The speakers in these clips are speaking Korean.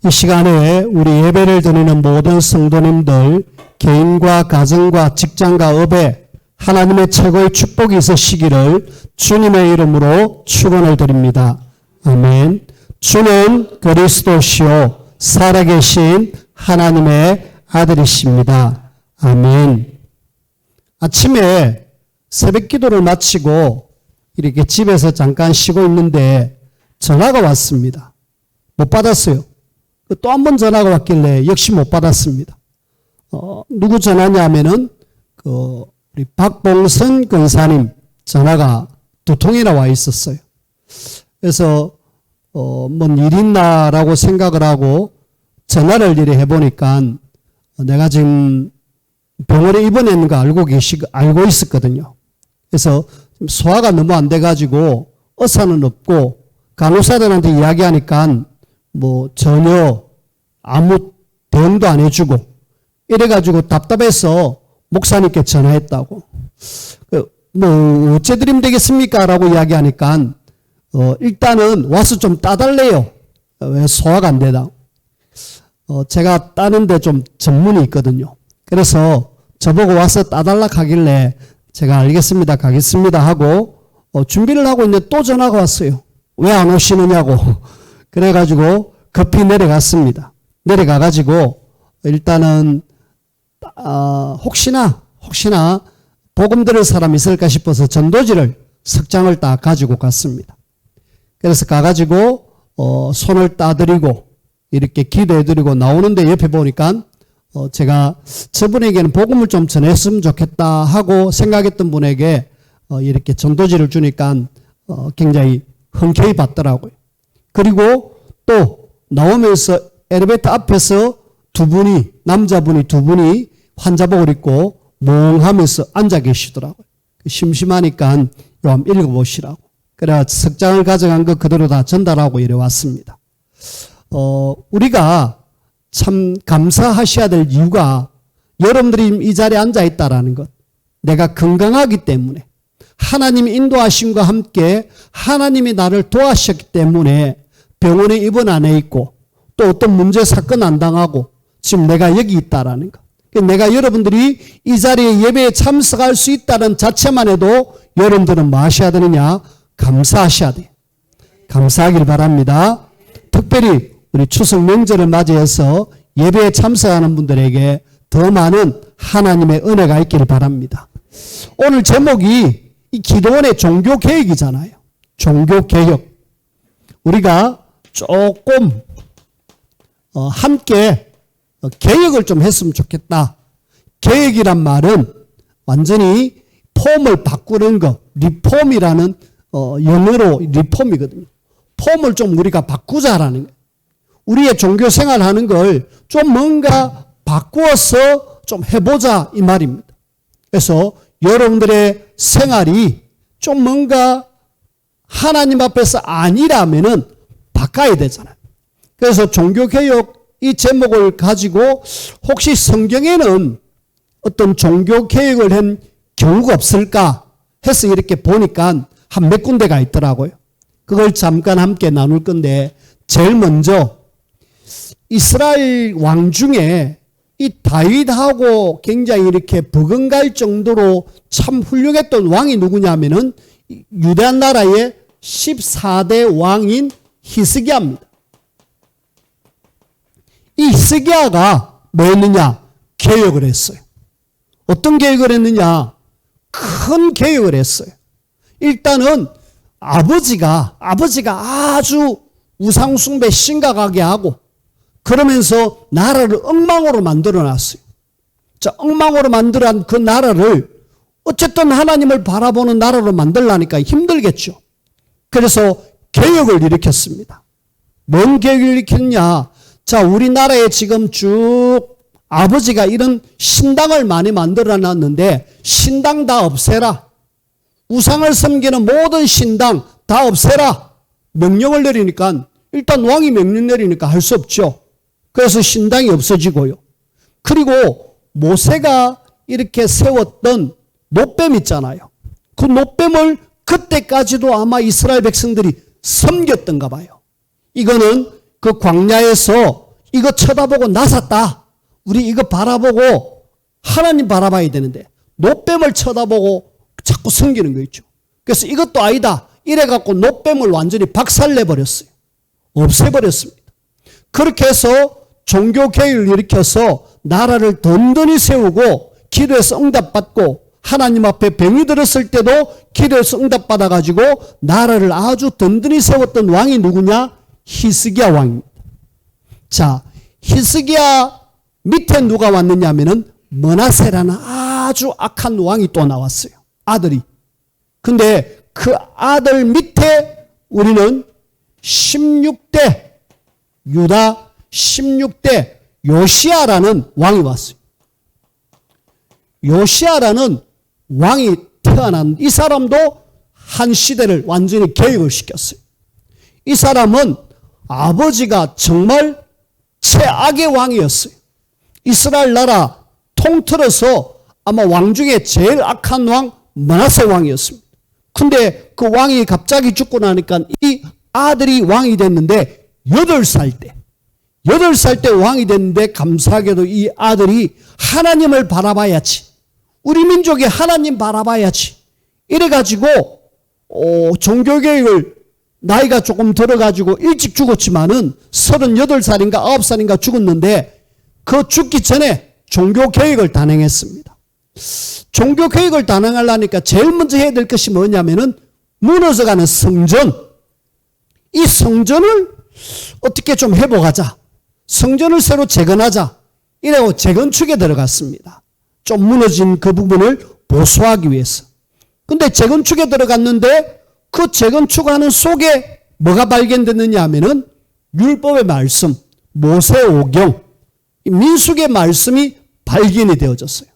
이 시간에 우리 예배를 드리는 모든 성도님들 개인과 가정과 직장과 업에 하나님의 최고의 축복이 있으시기를 주님의 이름으로 축원을 드립니다. 아멘. 주는 그리스도시요 살아계신 하나님의 아들이십니다. 아멘. 아침에 새벽 기도를 마치고 이렇게 집에서 잠깐 쉬고 있는데 전화가 왔습니다. 못 받았어요. 또 한 번 전화가 왔길래 역시 못 받았습니다. 누구 전화냐 하면은 우리 박봉선 근사님 전화가 2통이나 와 있었어요. 그래서 뭔 일 있나라고 생각을 하고 전화를 이래 해보니까 내가 지금 병원에 입원했는 거 알고 있었거든요. 그래서 소화가 너무 안 돼가지고 의사는 없고 간호사들한테 이야기하니까 뭐 전혀 아무 대응도 안 해주고 이래가지고 답답해서 목사님께 전화했다고. 뭐 어째 드리면 되겠습니까? 라고 이야기하니까 일단은 와서 좀 따달래요. 왜 소화가 안 되다. 제가 따는데 좀 전문이 있거든요. 그래서 저보고 와서 따달라 하길래 제가 알겠습니다. 가겠습니다 하고 준비를 하고 있는데 또 전화가 왔어요. 왜 안 오시느냐고. 그래가지고 급히 내려갔습니다. 내려가가지고 일단은 혹시나 복음 들을 사람 있을까 싶어서 전도지를 석장을 딱 가지고 갔습니다. 그래서 가가지고 손을 따드리고 이렇게 기도해드리고 나오는데 옆에 보니까 제가 저분에게는 복음을 좀 전했으면 좋겠다 하고 생각했던 분에게 이렇게 전도지를 주니까 굉장히 흔쾌히 받더라고요. 그리고 또 나오면서 엘리베이터 앞에서 남자분이 두 분이 환자복을 입고 멍하면서 앉아 계시더라고요. 심심하니까 요 한번 읽어보시라고. 그래 석장을 가져간 거 그대로 다 전달하고 이래 왔습니다. 우리가 참 감사하셔야 될 이유가 여러분들이 이 자리에 앉아 있다라는 것. 내가 건강하기 때문에 하나님의 인도하심과 함께 하나님이 나를 도와주셨기 때문에 병원에 입원 안 해 있고 또 어떤 문제 사건 안 당하고 지금 내가 여기 있다라는 것. 내가 여러분들이 이 자리에 예배에 참석할 수 있다는 자체만 해도 여러분들은 뭐 하셔야 되느냐? 감사하셔야 돼요. 감사하길 바랍니다. 특별히 우리 추석 명절을 맞이해서 예배에 참석하는 분들에게 더 많은 하나님의 은혜가 있기를 바랍니다. 오늘 제목이 이 기도원의 종교개혁이잖아요. 종교개혁. 우리가 조금 함께 개혁을 좀 했으면 좋겠다. 개혁이란 말은 완전히 폼을 바꾸는 것, 리폼이라는 영어로 리폼이거든요. 폼을 좀 우리가 바꾸자라는 거예요. 우리의 종교 생활하는 걸 좀 뭔가 바꾸어서 좀 해보자 이 말입니다. 그래서 여러분들의 생활이 좀 뭔가 하나님 앞에서 아니라면은 바꿔야 되잖아요. 그래서 종교개혁 이 제목을 가지고 혹시 성경에는 어떤 종교개혁을 한 경우가 없을까 해서 이렇게 보니까 한 몇 군데가 있더라고요. 그걸 잠깐 함께 나눌 건데 제일 먼저 이스라엘 왕 중에 이 다윗하고 굉장히 이렇게 버금갈 정도로 참 훌륭했던 왕이 누구냐면은 유대 나라의 14대 왕인 히스기야입니다. 이 히스기야가 뭐였느냐? 개혁을 했어요. 어떤 개혁을 했느냐? 큰 개혁을 했어요. 일단은 아버지가 아주 우상숭배 심각하게 하고 그러면서 나라를 엉망으로 만들어 놨어요. 자, 엉망으로 만들어낸 그 나라를 어쨌든 하나님을 바라보는 나라로 만들려니까 힘들겠죠. 그래서 개혁을 일으켰습니다. 뭔 개혁을 일으켰냐? 자, 우리나라에 지금 쭉 아버지가 이런 신당을 많이 만들어 놨는데 신당 다 없애라. 우상을 섬기는 모든 신당 다 없애라. 명령을 내리니까 일단 왕이 명령 내리니까 할 수 없죠. 그래서 신당이 없어지고요. 그리고 모세가 이렇게 세웠던 노뱀 있잖아요. 그 노뱀을 그때까지도 아마 이스라엘 백성들이 섬겼던가 봐요. 이거는 그 광야에서 이거 쳐다보고 나섰다. 우리 이거 바라보고 하나님 바라봐야 되는데 노뱀을 쳐다보고 자꾸 섬기는 거 있죠. 그래서 이것도 아니다. 이래갖고 노뱀을 완전히 박살내버렸어요. 없애버렸습니다. 그렇게 해서 종교개혁을 일으켜서 나라를 든든히 세우고 기도해서 응답받고 하나님 앞에 병이 들었을 때도 기도해서 응답받아가지고 나라를 아주 든든히 세웠던 왕이 누구냐? 히스기야 왕입니다. 자, 히스기야 밑에 누가 왔느냐 하면은 므낫세라는 아주 악한 왕이 또 나왔어요. 아들이. 근데 그 아들 밑에 우리는 16대 유다 16대 요시야라는 왕이 왔어요. 요시야라는 왕이 태어난 이 사람도 한 시대를 완전히 개혁을 시켰어요. 이 사람은 아버지가 정말 최악의 왕이었어요. 이스라엘 나라 통틀어서 아마 왕 중에 제일 악한 왕 므낫세 왕이었습니다. 근데 그 왕이 갑자기 죽고 나니까 이 아들이 왕이 됐는데 8살 때 왕이 됐는데 감사하게도 이 아들이 하나님을 바라봐야지. 우리 민족이 하나님 바라봐야지. 이래가지고 종교개혁을 나이가 조금 들어가지고 일찍 죽었지만은 38살인가 9살인가 죽었는데 그 죽기 전에 종교개혁을 단행했습니다. 종교개혁을 단행하려니까 제일 먼저 해야 될 것이 뭐냐면은 무너져가는 성전. 이 성전을 어떻게 좀 회복하자. 성전을 새로 재건하자. 이래고 재건축에 들어갔습니다. 좀 무너진 그 부분을 보수하기 위해서. 근데 재건축에 들어갔는데 그 재건축하는 속에 뭐가 발견됐느냐 하면은 율법의 말씀, 모세오경, 민수기의 말씀이 발견이 되어졌어요.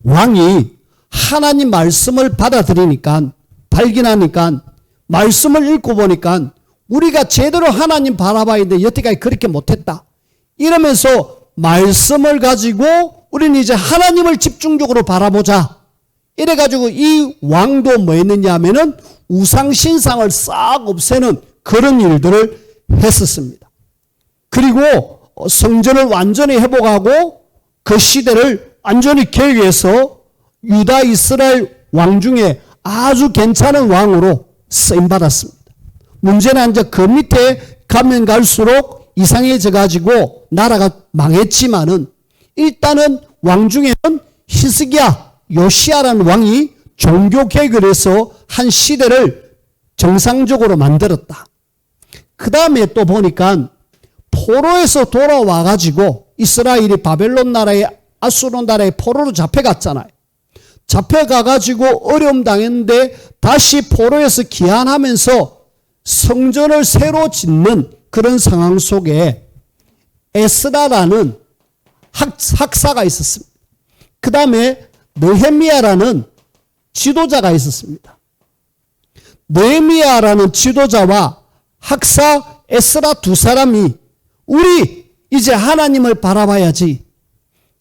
왕이 하나님 말씀을 받아들이니까 발견하니까 말씀을 읽고 보니까 우리가 제대로 하나님 바라봐야 돼. 여태까지 그렇게 못했다. 이러면서 말씀을 가지고 우리는 이제 하나님을 집중적으로 바라보자. 이래가지고 이 왕도 뭐 했느냐 하면은 우상신상을 싹 없애는 그런 일들을 했었습니다. 그리고 성전을 완전히 회복하고 그 시대를 완전히 개혁해서 유다 이스라엘 왕 중에 아주 괜찮은 왕으로 쓰임받았습니다. 문제는 이제 그 밑에 가면 갈수록 이상해져 가지고 나라가 망했지만은 일단은 왕 중에는 히스기야 요시야라는 왕이 종교개혁을 해서 한 시대를 정상적으로 만들었다. 그 다음에 또 보니까 포로에서 돌아와 가지고 이스라엘이 바벨론 나라에 아수르 나라에 포로로 잡혀갔잖아요. 잡혀가 가지고 어려움 당했는데 다시 포로에서 귀환하면서 성전을 새로 짓는 그런 상황 속에 에스라라는 학사가 있었습니다. 그 다음에 느헤미야라는 지도자가 있었습니다. 느헤미야라는 지도자와 학사 에스라 두 사람이 우리 이제 하나님을 바라봐야지.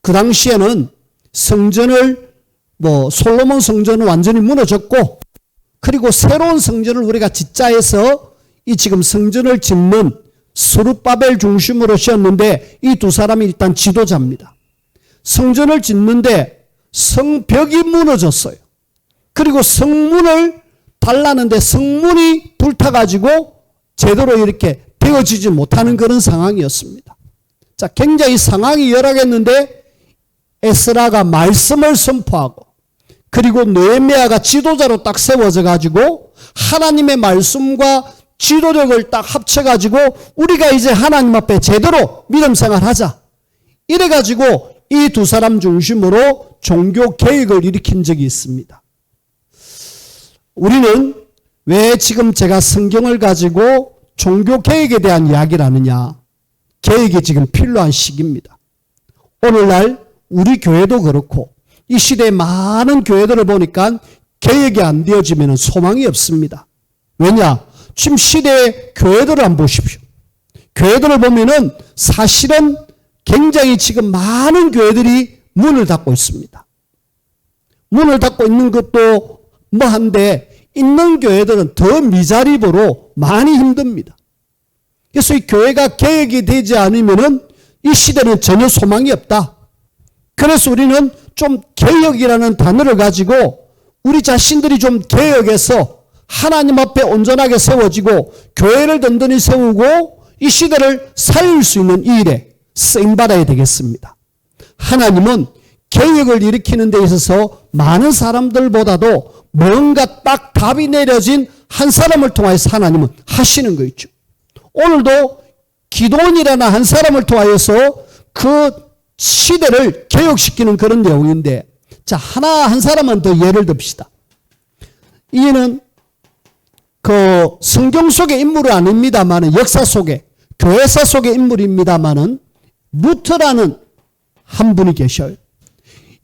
그 당시에는 성전을 솔로몬 성전은 완전히 무너졌고 그리고 새로운 성전을 우리가 짓자 해서 이 지금 성전을 짓는 스룹바벨 중심으로 지었는데 이 두 사람이 일단 지도자입니다. 성전을 짓는데 성벽이 무너졌어요. 그리고 성문을 달라는데 성문이 불타가지고 제대로 이렇게 되어지지 못하는 그런 상황이었습니다. 자, 굉장히 상황이 열악했는데 에스라가 말씀을 선포하고 그리고 느헤미야가 지도자로 딱 세워져 가지고 하나님의 말씀과 지도력을 딱 합쳐 가지고 우리가 이제 하나님 앞에 제대로 믿음 생활하자. 이래 가지고 이 두 사람 중심으로 종교 개혁을 일으킨 적이 있습니다. 우리는 왜 지금 제가 성경을 가지고 종교 개혁에 대한 이야기를 하느냐? 개혁이 지금 필요한 시기입니다. 오늘날 우리 교회도 그렇고 이 시대의 많은 교회들을 보니까 개혁이 안 되어지면 소망이 없습니다. 왜냐? 지금 시대의 교회들을 한번 보십시오. 교회들을 보면은 사실은 굉장히 지금 많은 교회들이 문을 닫고 있습니다. 문을 닫고 있는 것도 뭐한데 있는 교회들은 더 미자립으로 많이 힘듭니다. 그래서 이 교회가 개혁이 되지 않으면은 이 시대는 전혀 소망이 없다. 그래서 우리는 좀 개혁이라는 단어를 가지고 우리 자신들이 좀 개혁해서 하나님 앞에 온전하게 세워지고 교회를 든든히 세우고 이 시대를 살릴 수 있는 이 일에 쓰임받아야 되겠습니다. 하나님은 개혁을 일으키는 데 있어서 많은 사람들보다도 뭔가 딱 답이 내려진 한 사람을 통해서 하나님은 하시는 거 있죠. 오늘도 기도원이라는 한 사람을 통하여서 그 시대를 개혁시키는 그런 내용인데, 자, 한 사람은 더 예를 듭시다. 이는 그 성경 속의 인물은 아닙니다만은 역사 속에, 교회사 속의 인물입니다만은 루터라는 한 분이 계셔요.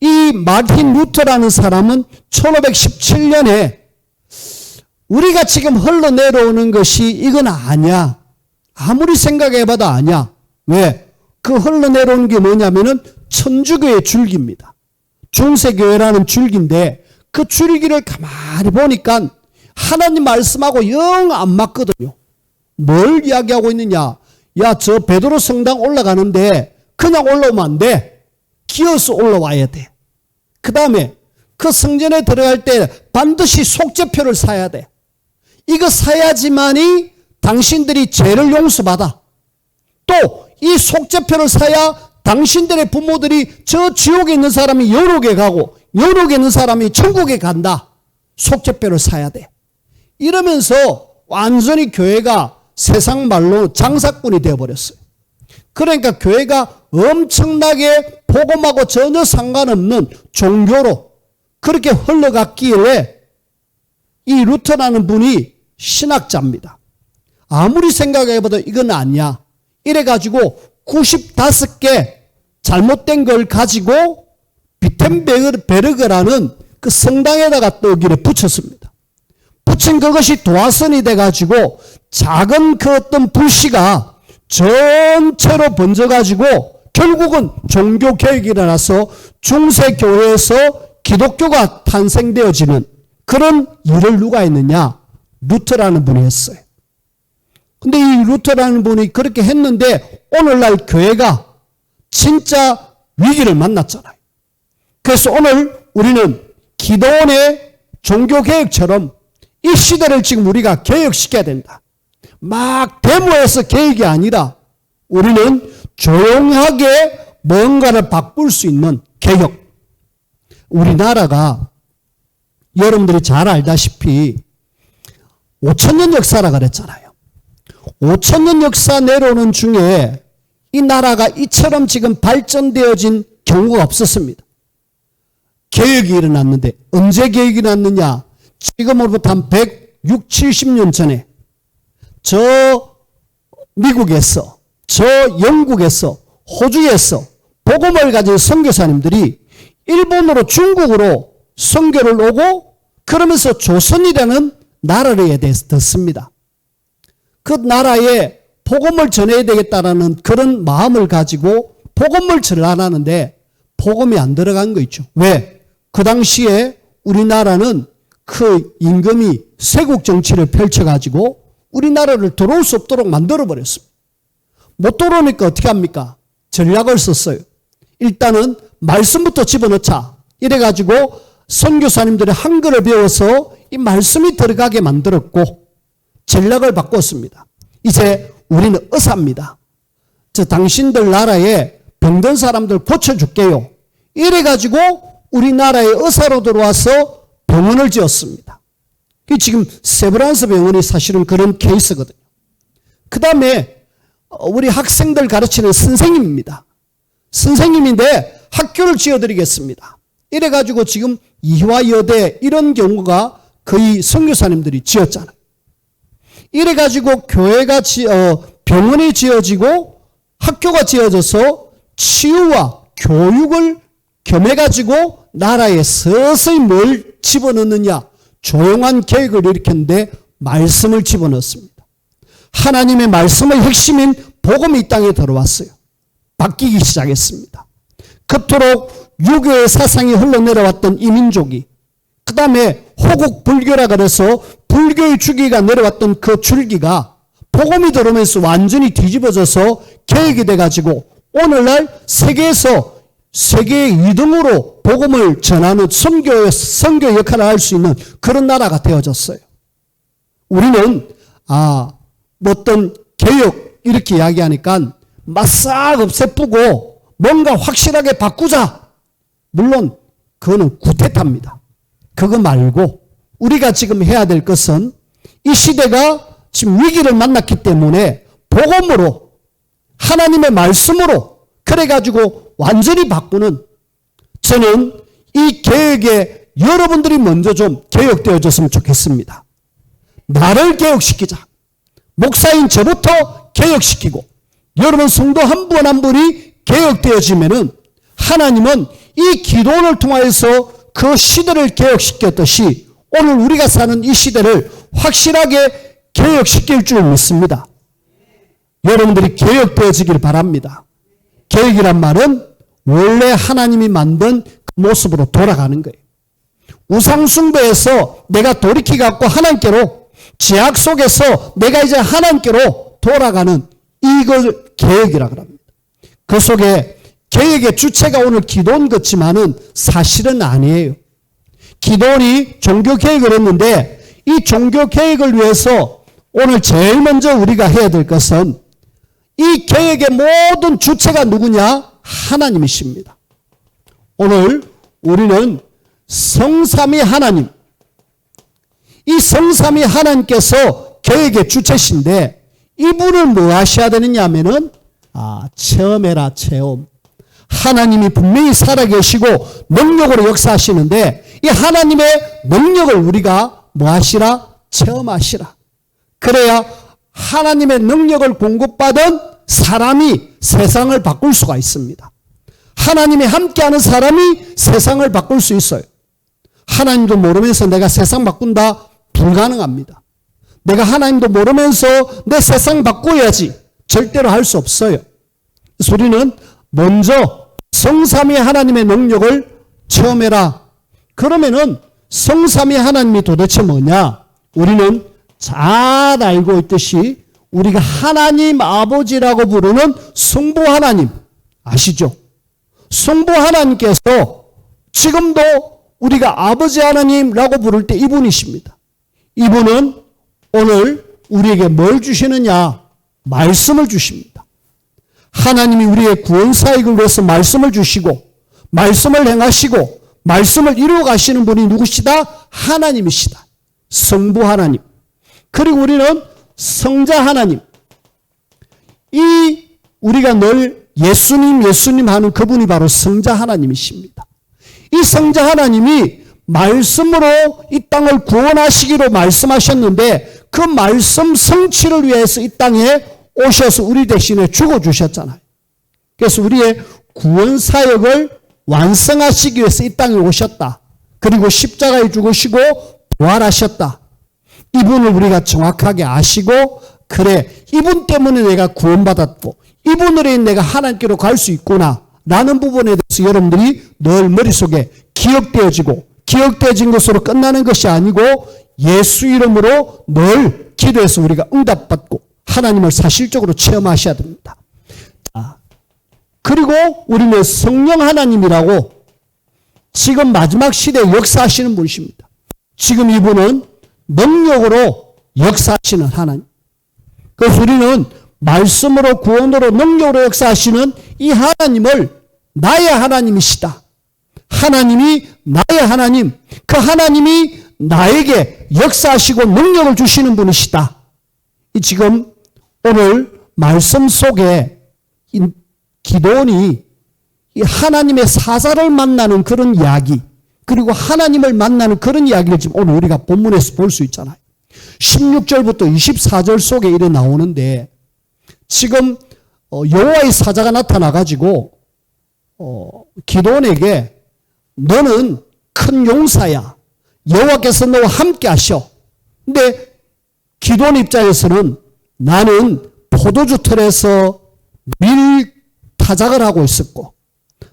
이 마틴 루터라는 사람은 1517년에 우리가 지금 흘러내려오는 것이 이건 아니야. 아무리 생각해봐도 아니야. 왜? 그 흘러내려오는 게 뭐냐면은 천주교의 줄기입니다. 중세교회라는 줄기인데 그 줄기를 가만히 보니까 하나님 말씀하고 영 안 맞거든요. 뭘 이야기하고 있느냐? 야, 저 베드로 성당 올라가는데 그냥 올라오면 안 돼. 기어서 올라와야 돼. 그 다음에 그 성전에 들어갈 때 반드시 속죄표를 사야 돼. 이거 사야지만이 당신들이 죄를 용서받아. 또 이 속죄표를 사야 당신들의 부모들이 저 지옥에 있는 사람이 연옥에 가고 연옥에 있는 사람이 천국에 간다. 속죄표를 사야 돼. 이러면서 완전히 교회가 세상 말로 장사꾼이 되어버렸어요. 그러니까 교회가 엄청나게 복음하고 전혀 상관없는 종교로 그렇게 흘러갔기에 이 루터라는 분이 신학자입니다. 아무리 생각해봐도 이건 아니야. 이래가지고 95개 잘못된 걸 가지고 비텐베르그라는 그 성당에다가 또 여기를 붙였습니다. 붙인 그것이 도화선이 돼가지고 작은 그 어떤 불씨가 전체로 번져가지고 결국은 종교개혁이 일어나서 중세교회에서 기독교가 탄생되어지는 그런 일을 누가 했느냐? 루터라는 분이 했어요. 근데 이 루터라는 분이 그렇게 했는데 오늘날 교회가 진짜 위기를 만났잖아요. 그래서 오늘 우리는 기도원의 종교개혁처럼 이 시대를 지금 우리가 개혁시켜야 된다. 막 데모해서 개혁이 아니라 우리는 조용하게 뭔가를 바꿀 수 있는 개혁. 우리나라가 여러분들이 잘 알다시피 5,000년 역사라 그랬잖아요. 5,000년 역사 내려오는 중에 이 나라가 이처럼 지금 발전되어진 경우가 없었습니다. 개혁이 일어났는데 언제 개혁이 일어났느냐? 지금으로부터 한 160, 70년 전에 저 미국에서, 저 영국에서, 호주에서 복음을 가진 선교사님들이 일본으로 중국으로 선교를 오고 그러면서 조선이라는 나라에 대해서 듣습니다. 그 나라에 복음을 전해야 되겠다라는 그런 마음을 가지고 복음을 전하는데 복음이 안 들어간 거 있죠. 왜? 그 당시에 우리나라는 그 임금이 세국 정치를 펼쳐가지고 우리나라를 들어올 수 없도록 만들어버렸습니다. 못 들어오니까 어떻게 합니까? 전략을 썼어요. 일단은 말씀부터 집어넣자. 이래가지고 선교사님들이 한글을 배워서 이 말씀이 들어가게 만들었고 전략을 바꿨습니다. 이제 우리는 의사입니다. 저 당신들 나라에 병든 사람들 고쳐줄게요. 이래가지고 우리나라에 의사로 들어와서 병원을 지었습니다. 지금 세브란스 병원이 사실은 그런 케이스거든요. 그 다음에 우리 학생들 가르치는 선생님입니다. 선생님인데 학교를 지어드리겠습니다. 이래가지고 지금 이화여대 이런 경우가 거의 선교사님들이 지었잖아요. 이래가지고 교회가 병원이 지어지고 학교가 지어져서 치유와 교육을 겸해가지고 나라에 서서히 뭘 집어넣느냐? 조용한 계획을 일으켰는데 말씀을 집어넣습니다. 하나님의 말씀의 핵심인 복음이 이 땅에 들어왔어요. 바뀌기 시작했습니다. 그토록 유교의 사상이 흘러내려왔던 이 민족이 그 다음에 호국 불교라 그래서 불교의 줄기가 내려왔던 그 줄기가 복음이 들어오면서 완전히 뒤집어져서 개혁이 돼가지고 오늘날 세계에서 세계 2등으로 복음을 전하는 선교 역할을 할 수 있는 그런 나라가 되어졌어요. 우리는 어떤 개혁 이렇게 이야기하니까 막 없애쁘고 뭔가 확실하게 바꾸자. 물론 그거는 구태타입니다. 그거 말고 우리가 지금 해야 될 것은 이 시대가 지금 위기를 만났기 때문에 복음으로 하나님의 말씀으로 그래가지고 완전히 바꾸는, 저는 이 개혁에 여러분들이 먼저 좀 개혁되어졌으면 좋겠습니다. 나를 개혁시키자. 목사인 저부터 개혁시키고 여러분 성도 한 분 한 분이 개혁되어지면은 하나님은 이 기도를 통하여서 그 시대를 개혁시켰듯이 오늘 우리가 사는 이 시대를 확실하게 개혁시킬 줄 믿습니다. 여러분들이 개혁되어지길 바랍니다. 개혁이란 말은 원래 하나님이 만든 그 모습으로 돌아가는 거예요. 우상숭배에서 내가 돌이켜갖고 하나님께로, 죄악 속에서 내가 이제 하나님께로 돌아가는 이걸 개혁이라고 합니다. 그 속에 개혁의 주체가 오늘 기도원 같지만은 사실은 아니에요. 기도원이 종교개혁을 했는데 이 종교개혁을 위해서 오늘 제일 먼저 우리가 해야 될 것은 이 개혁의 모든 주체가 누구냐? 하나님이십니다. 오늘 우리는 성삼위 하나님, 이 성삼위 하나님께서 개혁의 주체신데 이분을 뭐 하셔야 되느냐 하면은 체험해라, 체험. 하나님이 분명히 살아계시고 능력으로 역사하시는데 이 하나님의 능력을 우리가 뭐 하시라? 체험하시라. 그래야 하나님의 능력을 공급받은 사람이 세상을 바꿀 수가 있습니다. 하나님이 함께하는 사람이 세상을 바꿀 수 있어요. 하나님도 모르면서 내가 세상 바꾼다? 불가능합니다. 내가 하나님도 모르면서 내 세상 바꿔야지 절대로 할 수 없어요. 그래서 우리는 먼저 성삼위 하나님의 능력을 체험해라. 그러면은 성삼위 하나님이 도대체 뭐냐? 우리는 잘 알고 있듯이 우리가 하나님 아버지라고 부르는 성부 하나님 아시죠? 성부 하나님께서 지금도 우리가 아버지 하나님라고 부를 때 이분이십니다. 이분은 오늘 우리에게 뭘 주시느냐? 말씀을 주십니다. 하나님이 우리의 구원사역을 위해서 말씀을 주시고 말씀을 행하시고 말씀을 이루어 가시는 분이 누구시다? 하나님이시다. 성부 하나님. 그리고 우리는 성자 하나님. 이 우리가 늘 예수님 하는 그분이 바로 성자 하나님이십니다. 이 성자 하나님이 말씀으로 이 땅을 구원하시기로 말씀하셨는데 그 말씀 성취를 위해서 이 땅에 오셔서 우리 대신에 죽어주셨잖아요. 그래서 우리의 구원사역을 완성하시기 위해서 이 땅에 오셨다. 그리고 십자가에 죽으시고 부활하셨다. 이분을 우리가 정확하게 아시고 그래 이분 때문에 내가 구원받았고 이분으로 인해 내가 하나님께로 갈 수 있구나 라는 부분에 대해서 여러분들이 늘 머릿속에 기억되어진 것으로 끝나는 것이 아니고 예수 이름으로 늘 기도해서 우리가 응답받고 하나님을 사실적으로 체험하셔야 됩니다. 그리고 우리는 성령 하나님이라고 지금 마지막 시대에 역사하시는 분이십니다. 지금 이분은 능력으로 역사하시는 하나님. 그래서 우리는 말씀으로 구원으로 능력으로 역사하시는 이 하나님을 나의 하나님이시다. 하나님이 나의 하나님, 그 하나님이 나에게 역사하시고 능력을 주시는 분이시다. 지금 오늘 말씀 속에 기도원이 이 하나님의 사자를 만나는 그런 이야기, 그리고 하나님을 만나는 그런 이야기를 지금 오늘 우리가 본문에서 볼 수 있잖아요. 16절부터 24절 속에 이래 나오는데 지금 여호와의 사자가 나타나가지고 기도원에게 너는 큰 용사야. 여호와께서 너와 함께 하셔. 근데 기도원 입장에서는 나는 포도주 틀에서 밀 타작을 하고 있었고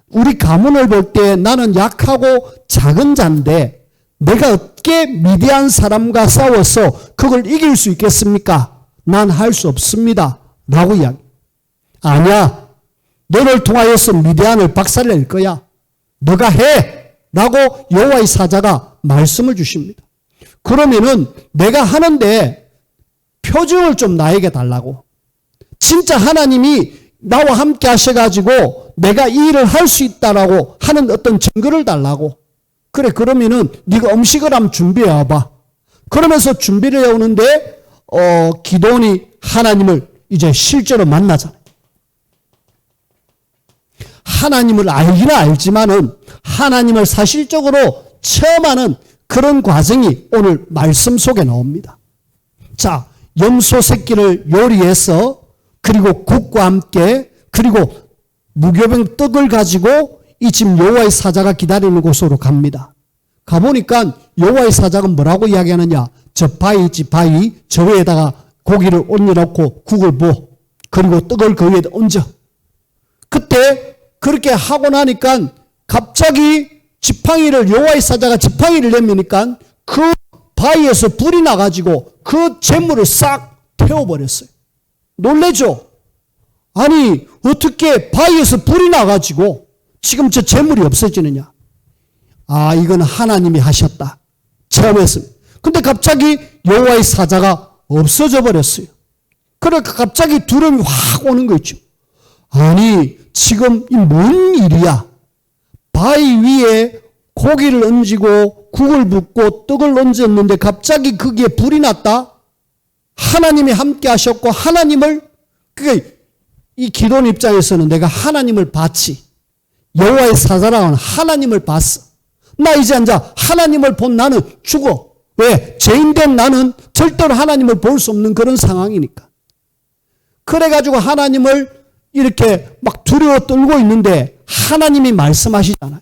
우리 가문을 볼 때 나는 약하고 작은 자인데 내가 어떻게 미디안 사람과 싸워서 그걸 이길 수 있겠습니까? 난 할 수 없습니다. 라고 이야기. 아니야. 너를 통하여서 미디안을 박살낼 거야. 너가 해. 라고 여호와의 사자가 말씀을 주십니다. 그러면은 내가 하는데 표징을 좀 나에게 달라고. 진짜 하나님이 나와 함께 하셔가지고 내가 이 일을 할 수 있다라고 하는 어떤 증거를 달라고. 그래, 그러면은 네가 음식을 한번 준비해 와봐. 그러면서 준비를 해오는데 기도원이 하나님을 이제 실제로 만나잖아요. 하나님을 알기는 알지만은 하나님을 사실적으로 체험하는 그런 과정이 오늘 말씀 속에 나옵니다. 자, 염소 새끼를 요리해서 그리고 국과 함께 그리고 무교병 떡을 가지고 이 집 여호와의 사자가 기다리는 곳으로 갑니다. 가보니까 여호와의 사자가 뭐라고 이야기하느냐. 저 바위 저 위에다가 고기를 얹어놓고 국을 부어 그리고 떡을 그 위에 얹어. 그때 그렇게 하고 나니까 갑자기 지팡이를 여호와의 사자가 지팡이를 내미니까 그 바위에서 불이 나가지고 그 재물을 싹 태워버렸어요. 놀래죠? 아니 어떻게 바위에서 불이 나가지고 지금 저 재물이 없어지느냐. 아, 이건 하나님이 하셨다. 체험했습니다. 근데 갑자기 여호와의 사자가 없어져 버렸어요. 그러니까 갑자기 두려움이 확 오는 거 있죠. 아니 지금 이 뭔 일이야. 바위 위에 고기를 얹고 국을 붓고 떡을 얹었는데 갑자기 거기에 불이 났다. 하나님이 함께 하셨고 하나님을 그게 이 기도원 입장에서는 내가 하나님을 봤지. 여호와의 사자랑은 하나님을 봤어. 나 이제 앉아 하나님을 본 나는 죽어. 왜? 죄인된 나는 절대로 하나님을 볼 수 없는 그런 상황이니까. 그래가지고 하나님을 이렇게 막 두려워 떨고 있는데 하나님이 말씀하시잖아요.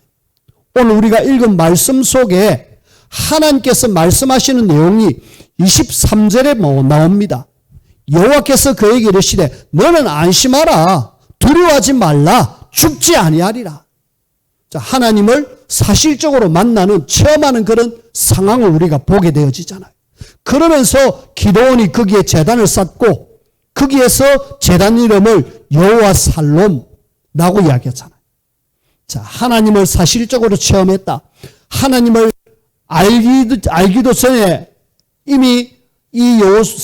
오늘 우리가 읽은 말씀 속에 하나님께서 말씀하시는 내용이 23절에 나옵니다. 여호와께서 그에게 이르시되 너는 안심하라. 두려워하지 말라. 죽지 아니하리라. 자, 하나님을 사실적으로 만나는 체험하는 그런 상황을 우리가 보게 되어지잖아요. 그러면서 기도원이 거기에 제단을 쌓고 거기에서 제단 이름을 여호와 살롬라고 이야기했잖아요. 자, 하나님을 사실적으로 체험했다. 하나님을 알기도 전에 이미 이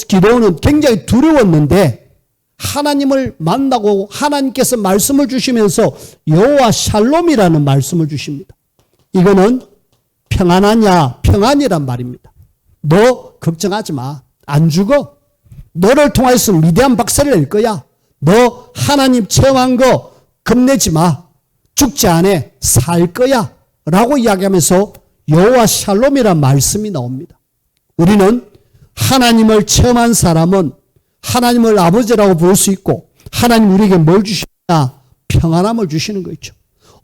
기도원은 굉장히 두려웠는데 하나님을 만나고 하나님께서 말씀을 주시면서 여호와 샬롬이라는 말씀을 주십니다. 이거는 평안하냐? 평안이란 말입니다. 너 걱정하지 마. 안 죽어. 너를 통해서 미디안 박살을 낼 거야. 너 하나님 체험한 거 겁내지 마. 죽지 않아. 살 거야. 라고 이야기하면서 여호와 샬롬이란 말씀이 나옵니다. 우리는 하나님을 체험한 사람은 하나님을 아버지라고 부를 수 있고 하나님 우리에게 뭘 주시냐? 평안함을 주시는 거 있죠.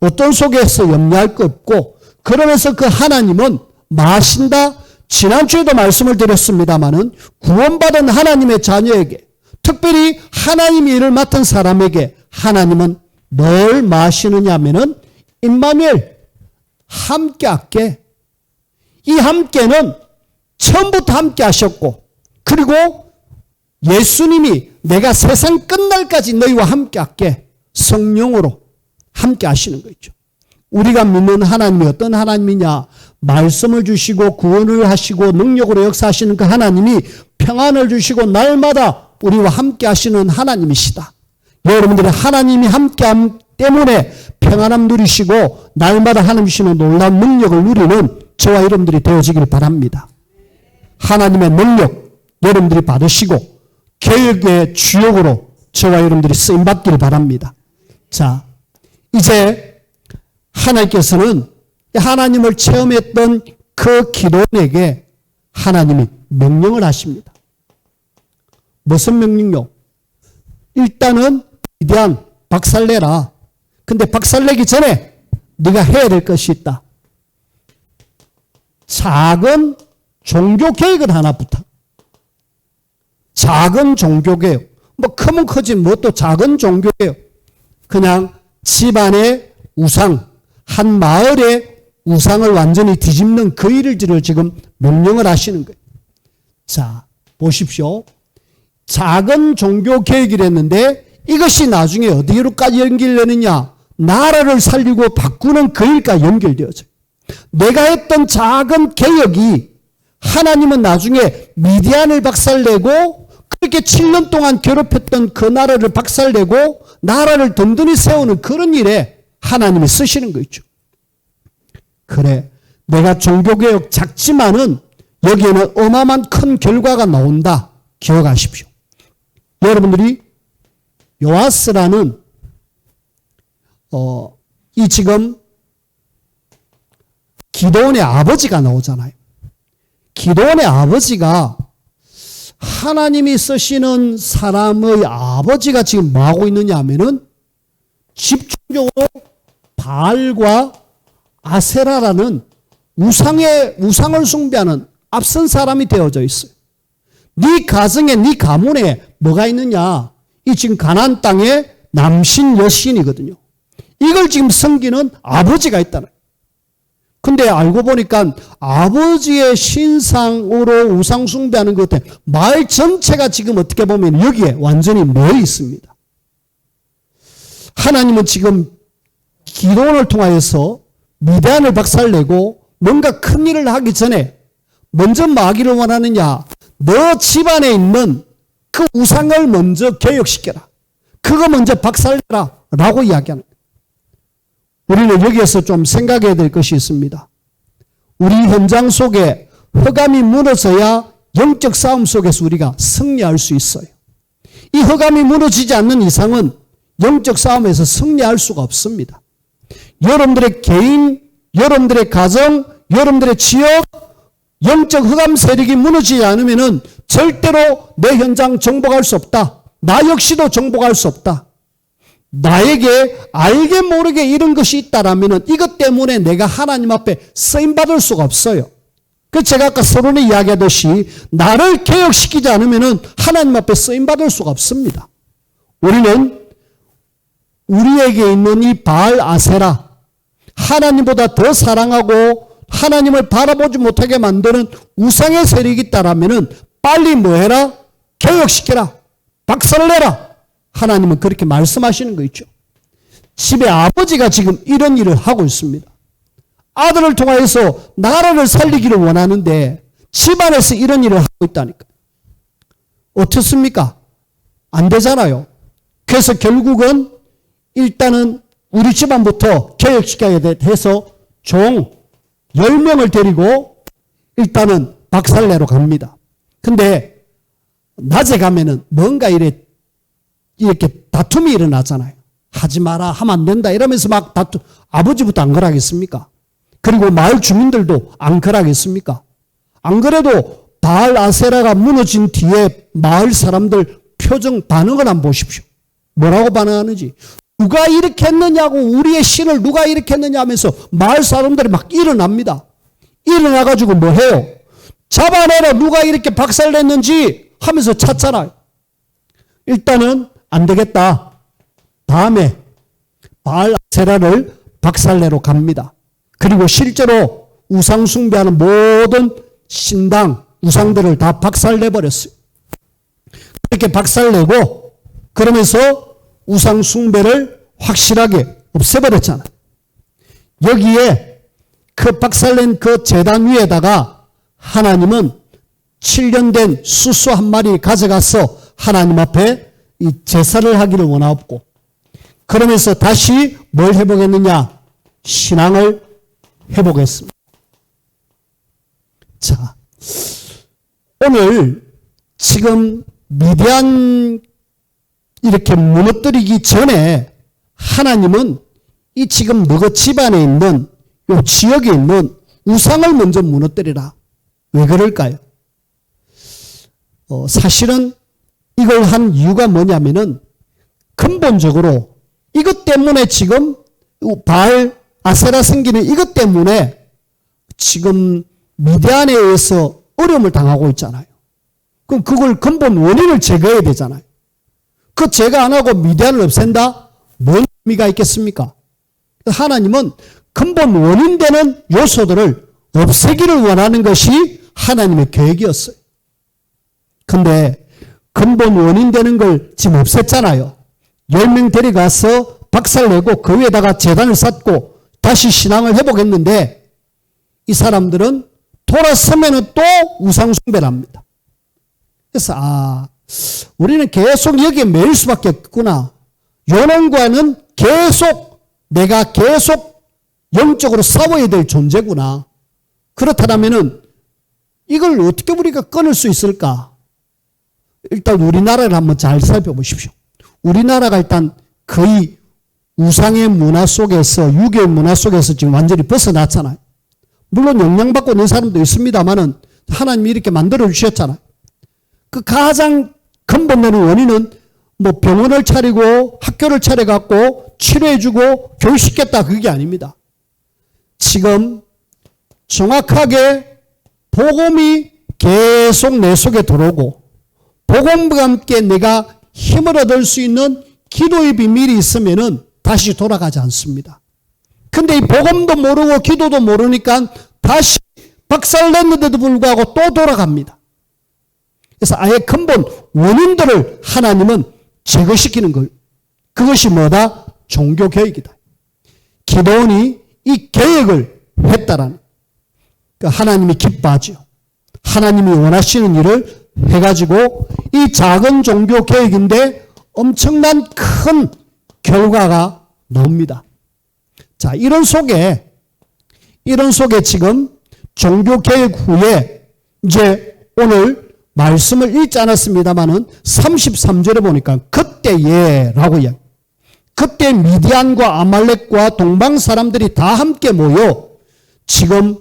어떤 속에서 염려할 거 없고 그러면서 그 하나님은 마신다. 지난주에도 말씀을 드렸습니다마는 구원받은 하나님의 자녀에게 특별히 하나님의 일을 맡은 사람에게 하나님은 뭘 마시느냐 하면은 임마누엘 함께 할게. 이 함께는 처음부터 함께 하셨고 그리고 예수님이 내가 세상 끝날까지 너희와 함께 할게. 성령으로 함께 하시는 거 있죠. 우리가 믿는 하나님이 어떤 하나님이냐. 말씀을 주시고 구원을 하시고 능력으로 역사하시는 그 하나님이 평안을 주시고 날마다 우리와 함께 하시는 하나님이시다. 여러분들이 하나님이 함께함 때문에 평안함 누리시고 날마다 하나님 주시는 놀라운 능력을 누리는 저와 여러분들이 되어지길 바랍니다. 하나님의 능력 여러분들이 받으시고 개혁의 주역으로 저와 여러분들이 쓰임받기를 바랍니다. 자, 이제 하나님께서는 하나님을 체험했던 그 기도원에게 하나님이 명령을 하십니다. 무슨 명령요? 일단은 미디안 박살내라. 근데 박살내기 전에 네가 해야 될 것이 있다. 작은 종교 개혁을 하나 부탁. 작은 종교 개혁. 뭐 크면 크지 뭐 또 작은 종교 개혁. 그냥 집안의 우상, 한 마을의 우상을 완전히 뒤집는 그 일을 지금 명령을 하시는 거예요. 자, 보십시오. 작은 종교 개혁이라 했는데 이것이 나중에 어디로까지 연결되느냐? 나라를 살리고 바꾸는 그 일과 연결되어져요. 내가 했던 작은 개혁이 하나님은 나중에 미디안을 박살내고 그렇게 7년 동안 괴롭혔던 그 나라를 박살내고 나라를 든든히 세우는 그런 일에 하나님이 쓰시는 거 있죠. 그래, 내가 종교개혁 작지만은 여기에는 어마어마한 큰 결과가 나온다. 기억하십시오. 여러분들이 요아스라는 이 지금 기드온의 아버지가 나오잖아요. 기드온의 아버지가 하나님이 쓰시는 사람의 아버지가 지금 뭐 하고 있느냐 하면은 집중적으로 바알과 아세라라는 우상을 숭배하는 앞선 사람이 되어져 있어요. 네 가정에, 네 가문에 뭐가 있느냐? 이 지금 가나안 땅에 남신 여신이거든요. 이걸 지금 섬기는 아버지가 있다는 거예요. 근데 알고 보니까 아버지의 신상으로 우상 숭배하는 것 같아. 마을 전체가 지금 어떻게 보면 여기에 완전히 모여 있습니다. 하나님은 지금 기도원을 통하여서 미디안을 박살내고 뭔가 큰 일을 하기 전에 먼저 뭐 하기를 원하느냐? 너 집안에 있는 그 우상을 먼저 개혁시켜라. 그거 먼저 박살내라 라고 이야기하는 거예요. 우리는 여기에서 좀 생각해야 될 것이 있습니다. 우리 현장 속에 흑암이 무너져야 영적 싸움 속에서 우리가 승리할 수 있어요. 이 흑암이 무너지지 않는 이상은 영적 싸움에서 승리할 수가 없습니다. 여러분들의 개인, 여러분들의 가정, 여러분들의 지역, 영적 흑암 세력이 무너지지 않으면은 절대로 내 현장 정복할 수 없다. 나 역시도 정복할 수 없다. 나에게 알게 모르게 이런 것이 있다라면은 이것 때문에 내가 하나님 앞에 쓰임받을 수가 없어요. 그 제가 아까 서론에 이야기하듯이 나를 개혁시키지 않으면은 하나님 앞에 쓰임받을 수가 없습니다. 우리는 우리에게 있는 이 바알 아세라, 하나님보다 더 사랑하고 하나님을 바라보지 못하게 만드는 우상의 세력이 있다라면은 빨리 뭐 해라? 개혁시켜라. 박살내라. 하나님은 그렇게 말씀하시는 거 있죠. 집에 아버지가 지금 이런 일을 하고 있습니다. 아들을 통하여서 나라를 살리기를 원하는데 집안에서 이런 일을 하고 있다니까. 어떻습니까? 안 되잖아요. 그래서 결국은 일단은 우리 집안부터 개혁시켜야 해서 종 10명을 데리고 일단은 박살내러 갑니다. 근데 낮에 가면은 뭔가 이렇게 다툼이 일어나잖아요. 하지 마라, 하면 안 된다 이러면서 막 아버지부터 안 그러겠습니까? 그리고 마을 주민들도 안 그러겠습니까? 안 그래도 바알 아세라가 무너진 뒤에 마을 사람들 표정 반응을 한번 보십시오. 뭐라고 반응하는지. 누가 이렇게 했느냐고, 우리의 신을 누가 이렇게 했느냐 하면서 마을 사람들이 막 일어납니다. 일어나가지고 뭐 해요? 잡아내라, 누가 이렇게 박살냈는지 하면서 찾잖아요. 일단은 안 되겠다. 다음에 바알 아세라를 박살내러 갑니다. 그리고 실제로 우상 숭배하는 모든 신당, 우상들을 다 박살내버렸어요. 그렇게 박살내고 그러면서 우상 숭배를 확실하게 없애버렸잖아요. 여기에 그 박살낸 그 제단 위에다가 하나님은 7년 된 수수 한 마리 가져가서 하나님 앞에 이 제사를 하기를 원하옵고, 그러면서 다시 뭘 해보겠느냐? 신앙을 해보겠습니다. 자, 오늘 지금 미디안 이렇게 무너뜨리기 전에 하나님은 이 지금 너희 집안에 있는 이 지역에 있는 우상을 먼저 무너뜨리라. 왜 그럴까요? 사실은 이걸 한 이유가 뭐냐면은 근본적으로 이것 때문에 지금 바알 아세라 생기는 이것 때문에 지금 미디안에 의해서 어려움을 당하고 있잖아요. 그럼 그걸 근본 원인을 제거해야 되잖아요. 그 제거 안 하고 미디안을 없앤다? 뭔 의미가 있겠습니까? 하나님은 근본 원인되는 요소들을 없애기를 원하는 것이 하나님의 계획이었어요. 근데 근본 원인 되는 걸 지금 없앴잖아요. 10명 데려가서 박살내고 그 위에다가 재단을 쌓고 다시 신앙을 회복했는데 이 사람들은 돌아서면은 또 우상숭배를 합니다. 그래서 우리는 계속 여기에 매일 수밖에 없구나. 요놈과는 내가 계속 영적으로 싸워야 될 존재구나. 그렇다면은 이걸 어떻게 우리가 끊을 수 있을까? 일단 우리나라를 한번 잘 살펴보십시오. 우리나라가 일단 거의 우상의 문화 속에서, 유교의 문화 속에서 지금 완전히 벗어났잖아요. 물론 영향받고 있는 사람도 있습니다만은 하나님이 이렇게 만들어 주셨잖아요. 그 가장 근본되는 원인은 뭐 병원을 차리고 학교를 차려갖고 치료해주고 교육시켰다 그게 아닙니다. 지금 정확하게 복음이 계속 내 속에 들어오고 복음과 함께 내가 힘을 얻을 수 있는 기도의 비밀이 있으면은 다시 돌아가지 않습니다. 근데 이 복음도 모르고 기도도 모르니까 다시 박살냈는데도 불구하고 또 돌아갑니다. 그래서 아예 근본 원인들을 하나님은 제거시키는 것. 그것이 뭐다? 종교개혁이다. 기도원이 이 개혁을 했다라는. 그러니까 하나님이 기뻐하죠. 하나님이 원하시는 일을 해가지고 이 작은 종교개혁인데 엄청난 큰 결과가 나옵니다. 자, 이런 속에 지금 종교개혁 후에 이제 오늘 말씀을 읽지 않았습니다만은 33절에 보니까 그때에라고 이야기. 그때 미디안과 아말렉과 동방 사람들이 다 함께 모여 지금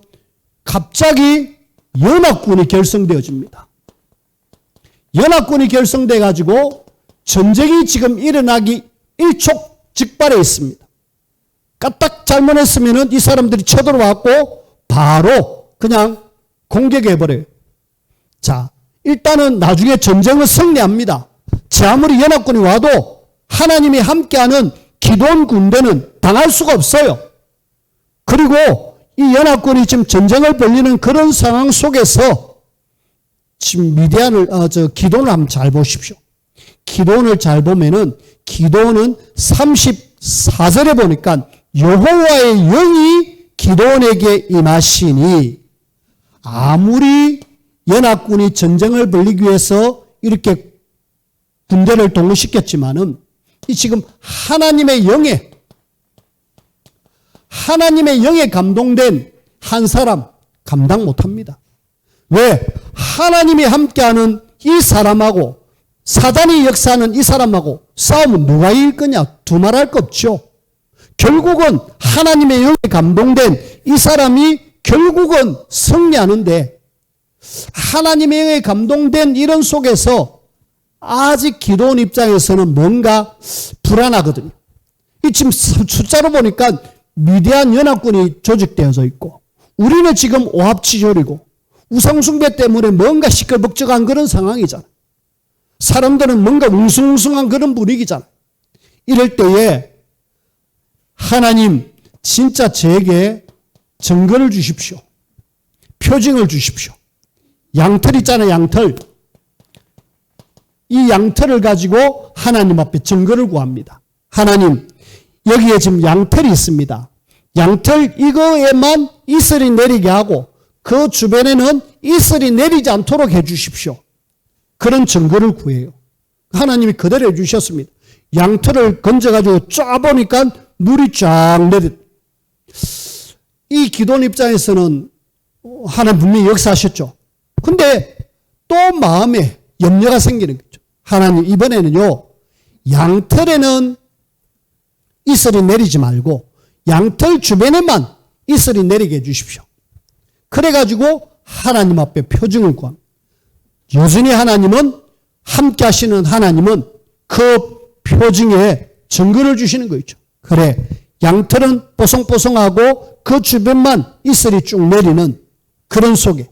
갑자기 연합군이 결성되어집니다. 연합군이 결성돼 가지고 전쟁이 지금 일어나기 일촉즉발해 있습니다. 까딱 잘못했으면 이 사람들이 쳐들어왔고 바로 그냥 공격해버려요. 자, 일단은 나중에 전쟁을 승리합니다. 제 아무리 연합군이 와도 하나님이 함께하는 기도원 군대는 당할 수가 없어요. 그리고 이 연합군이 지금 전쟁을 벌리는 그런 상황 속에서 지금 기도원을 한번 잘 보십시오. 기도원을 잘 보면은 기도원은 34절에 보니까 여호와의 영이 기도원에게 임하시니 아무리 연합군이 전쟁을 벌이기 위해서 이렇게 군대를 동원시켰지만은 이 지금 하나님의 영에 감동된 한 사람 감당 못합니다. 왜? 하나님이 함께하는 이 사람하고 사단이 역사하는 이 사람하고 싸우면 누가 이길 거냐? 두말할 거 없죠. 결국은 하나님의 영에 감동된 이 사람이 결국은 승리하는데 하나님의 영에 감동된 이런 속에서 아직 기도원 입장에서는 뭔가 불안하거든요. 이 지금 숫자로 보니까 미디안 연합군이 조직되어져 있고 우리는 지금 오합지졸이고 우상숭배 때문에 뭔가 시끌벅적한 그런 상황이잖아. 사람들은 뭔가 웅숭웅숭한 그런 분위기잖아. 이럴 때에 하나님 진짜 제게 증거를 주십시오. 표징을 주십시오. 양털 있잖아요. 양털. 이 양털을 가지고 하나님 앞에 증거를 구합니다. 하나님 여기에 지금 양털이 있습니다. 양털 이거에만 이슬이 내리게 하고 그 주변에는 이슬이 내리지 않도록 해 주십시오. 그런 증거를 구해요. 하나님이 그대로 해 주셨습니다. 양털을 건져가지고 쫙보니까 물이 쫙 내려. 이 기도원 입장에서는 하나님 분명히 역사하셨죠. 근데 또 마음에 염려가 생기는 거죠. 하나님 이번에는요. 양털에는 이슬이 내리지 말고 양털 주변에만 이슬이 내리게 해 주십시오. 그래가지고 하나님 앞에 표징을 구합니다. 여전히 하나님은 함께 하시는 하나님은 그 표징에 증거를 주시는 거죠. 그래 양털은 뽀송뽀송하고 그 주변만 이슬이 쭉 내리는 그런 속에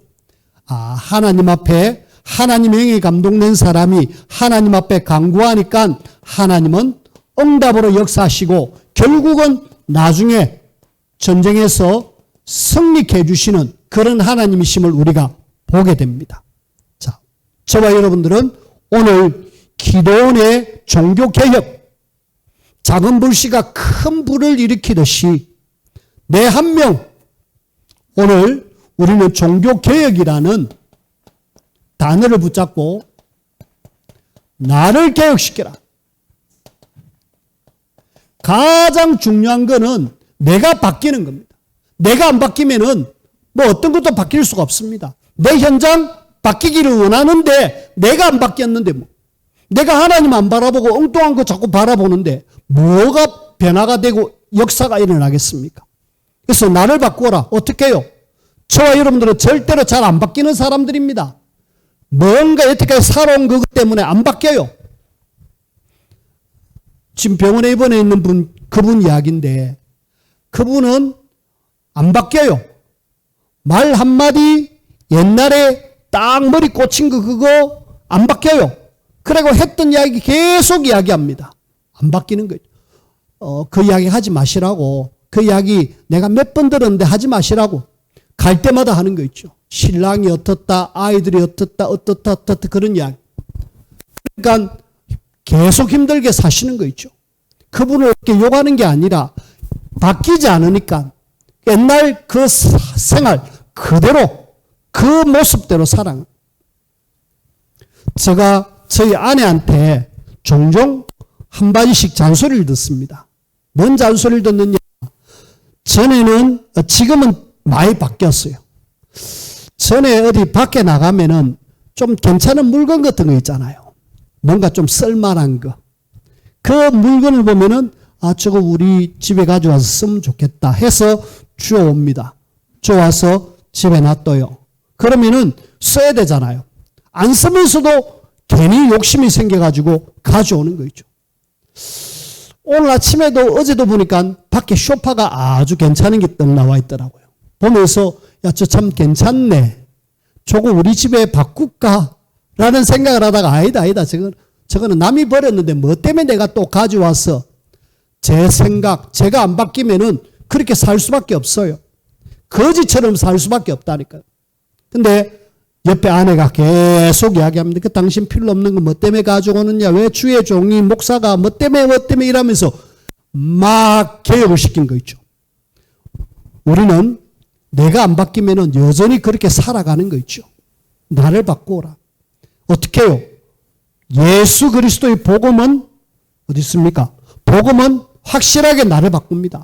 하나님 앞에 하나님의 영에 감동된 사람이 하나님 앞에 간구하니까 하나님은 응답으로 역사하시고 결국은 나중에 전쟁에서 승리케 해주시는 그런 하나님이심을 우리가 보게 됩니다. 자, 저와 여러분들은 오늘 기도원의 종교개혁, 작은 불씨가 큰 불을 일으키듯이 내 한 명, 오늘 우리는 종교개혁이라는 단어를 붙잡고 나를 개혁시켜라. 가장 중요한 거는 내가 바뀌는 겁니다. 내가 안 바뀌면은 뭐 어떤 것도 바뀔 수가 없습니다. 내 현장 바뀌기를 원하는데 내가 안 바뀌었는데 뭐. 내가 하나님 안 바라보고 엉뚱한 거 자꾸 바라보는데 뭐가 변화가 되고 역사가 일어나겠습니까? 그래서 나를 바꾸어라. 어떻게 해요? 저와 여러분들은 절대로 잘 안 바뀌는 사람들입니다. 뭔가 여태까지 살아온 그것 때문에 안 바뀌어요. 지금 병원에 입원해 있는 분, 그분 이야기인데 그분은 안 바뀌어요. 말 한마디 옛날에 딱 머리 꽂힌 거 그거 안 바뀌어요. 그리고 했던 이야기 계속 이야기합니다. 안 바뀌는 거예요. 그 이야기 하지 마시라고. 그 이야기 내가 몇 번 들었는데 하지 마시라고. 갈 때마다 하는 거 있죠. 신랑이 어떻다, 아이들이 어떻다, 어떻다, 어떻다 그런 이야기. 그러니까 계속 힘들게 사시는 거 있죠. 그분을 이렇게 욕하는 게 아니라 바뀌지 않으니까 옛날 그 생활 그대로 그 모습대로 살아. 제가 저희 아내한테 종종 한마디씩 잔소리를 듣습니다. 뭔 잔소리를 듣느냐. 전에는, 지금은 많이 바뀌었어요. 전에 어디 밖에 나가면은 좀 괜찮은 물건 같은 거 있잖아요. 뭔가 좀 쓸만한 거. 그 물건을 보면은 아, 저거 우리 집에 가져와서 쓰면 좋겠다 해서 주워옵니다. 주워와서 집에 놔둬요. 그러면은 써야 되잖아요. 안 쓰면서도 괜히 욕심이 생겨가지고 가져오는 거 있죠. 오늘 아침에도 어제도 보니까 밖에 소파가 아주 괜찮은 게 떡 나와 있더라고요. 보면서 야, 저 참 괜찮네. 저거 우리 집에 바꿀까? 라는 생각을 하다가 아니다. 저거는 남이 버렸는데 뭐 때문에 내가 또 가져와서 제 생각, 제가 안 바뀌면은 그렇게 살 수밖에 없어요. 거지처럼 살 수밖에 없다니까요. 근데 옆에 아내가 계속 이야기합니다. 그 당신 필요 없는 거 뭐 때문에 가져오느냐? 왜 주의 종이 목사가 뭐 때문에 이러면서 막 개혁을 시킨 거 있죠. 우리는 내가 안 바뀌면은 여전히 그렇게 살아가는 거 있죠. 나를 바꾸어라. 어떻게 해요? 예수 그리스도의 복음은 어디 있습니까? 복음은 확실하게 나를 바꿉니다.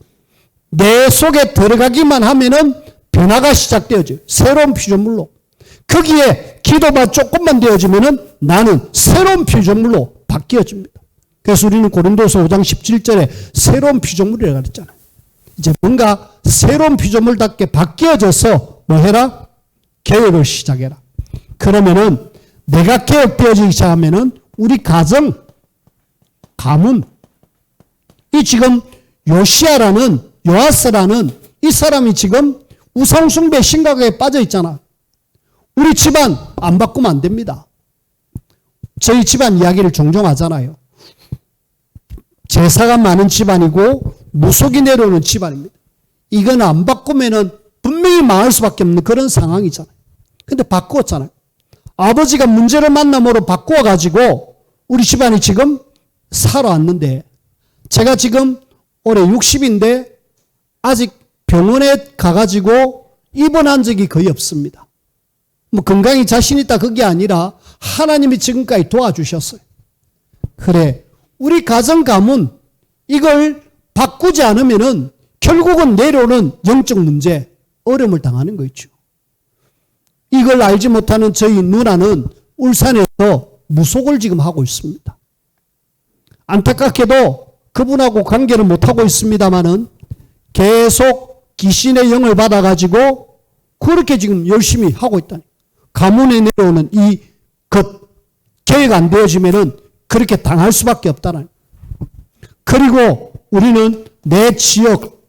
내 속에 들어가기만 하면은 변화가 시작되어져요. 새로운 피조물로. 거기에 기도만 조금만 되어지면은 나는 새로운 피조물로 바뀌어집니다. 그래서 우리는 고린도서 5장 17절에 새로운 피조물이라고 그랬잖아요. 이제 뭔가 새로운 피조물답게 바뀌어져서 뭐 해라? 개혁을 시작해라. 그러면은 내가 개혁되어지기 시작하면은 우리 가정, 가문, 이 지금 요아스라는 이 사람이 지금 우상숭배 심각하게 빠져 있잖아. 우리 집안 안 바꾸면 안 됩니다. 저희 집안 이야기를 종종 하잖아요. 제사가 많은 집안이고 무속이 내려오는 집안입니다. 이건 안 바꾸면은 분명히 망할 수밖에 없는 그런 상황이잖아요. 근데 바꾸었잖아요. 아버지가 문제를 만남으로 바꾸어가지고 우리 집안이 지금 살아왔는데 제가 지금 올해 60인데 아직 병원에 가가지고 입원한 적이 거의 없습니다. 뭐 건강이 자신 있다 그게 아니라 하나님이 지금까지 도와주셨어요. 그래 우리 가정 가문 이걸 바꾸지 않으면은 결국은 내려오는 영적 문제 어려움을 당하는 거 있죠. 이걸 알지 못하는 저희 누나는 울산에서 무속을 지금 하고 있습니다. 안타깝게도 그분하고 관계를 못하고 있습니다마는 계속 귀신의 영을 받아가지고 그렇게 지금 열심히 하고 있다니. 가문에 내려오는 이 것 개혁 안 되어지면은 그렇게 당할 수밖에 없다는. 그리고 우리는 내 지역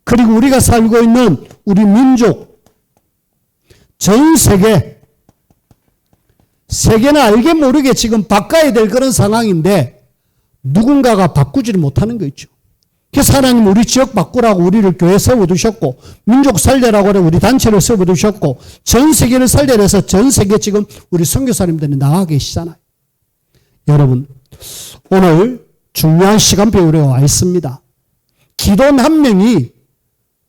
그리고 우리가 살고 있는 우리 민족 전 세계는 알게 모르게 지금 바꿔야 될 그런 상황인데 누군가가 바꾸지를 못하는 거 있죠. 그래서 하나님 우리 지역 바꾸라고 우리를 교회 세워두셨고 민족 살려라고 우리 단체를 세워두셨고 전 세계를 살려서 전 세계 지금 우리 선교사님들이 나와 계시잖아요. 여러분, 오늘 중요한 시간표에 우리가 와 있습니다. 기도원 한 명이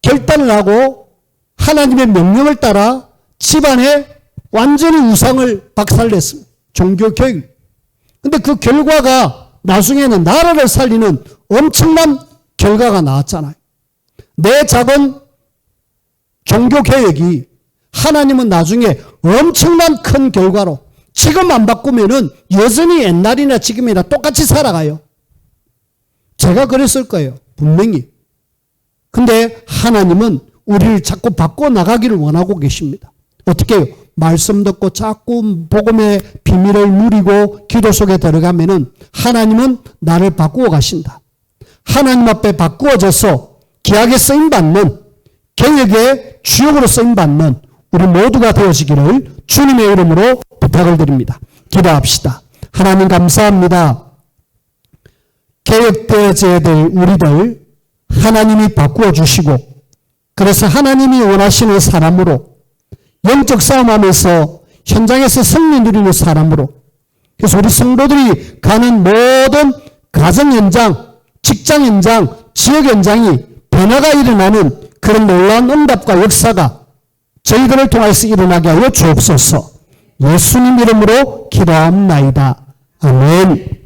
결단을 하고 하나님의 명령을 따라 집안에 완전히 우상을 박살냈습니다. 종교교육. 근데 그 결과가 나중에는 나라를 살리는 엄청난 결과가 나왔잖아요. 내 작은 종교개혁이 하나님은 나중에 엄청난 큰 결과로 지금 안 바꾸면은 여전히 옛날이나 지금이나 똑같이 살아가요. 제가 그랬을 거예요. 분명히. 근데 하나님은 우리를 자꾸 바꿔나가기를 원하고 계십니다. 어떻게 해요? 말씀 듣고 자꾸 복음의 비밀을 누리고 기도 속에 들어가면은 하나님은 나를 바꾸어 가신다. 하나님 앞에 바꾸어져서 기약에 쓰임받는 개혁의 주역으로 쓰임받는 우리 모두가 되어지기를 주님의 이름으로 부탁을 드립니다. 기도합시다. 하나님 감사합니다. 개혁되어져야 될 우리들 하나님이 바꾸어 주시고 그래서 하나님이 원하시는 사람으로 영적 싸움하면서 현장에서 승리 누리는 사람으로 그래서 우리 성도들이 가는 모든 가정 현장, 직장 현장, 지역 현장이 변화가 일어나는 그런 놀라운 응답과 역사가 저희들을 통해서 일어나게 하여 주옵소서. 예수님 이름으로 기도합나이다. 아멘.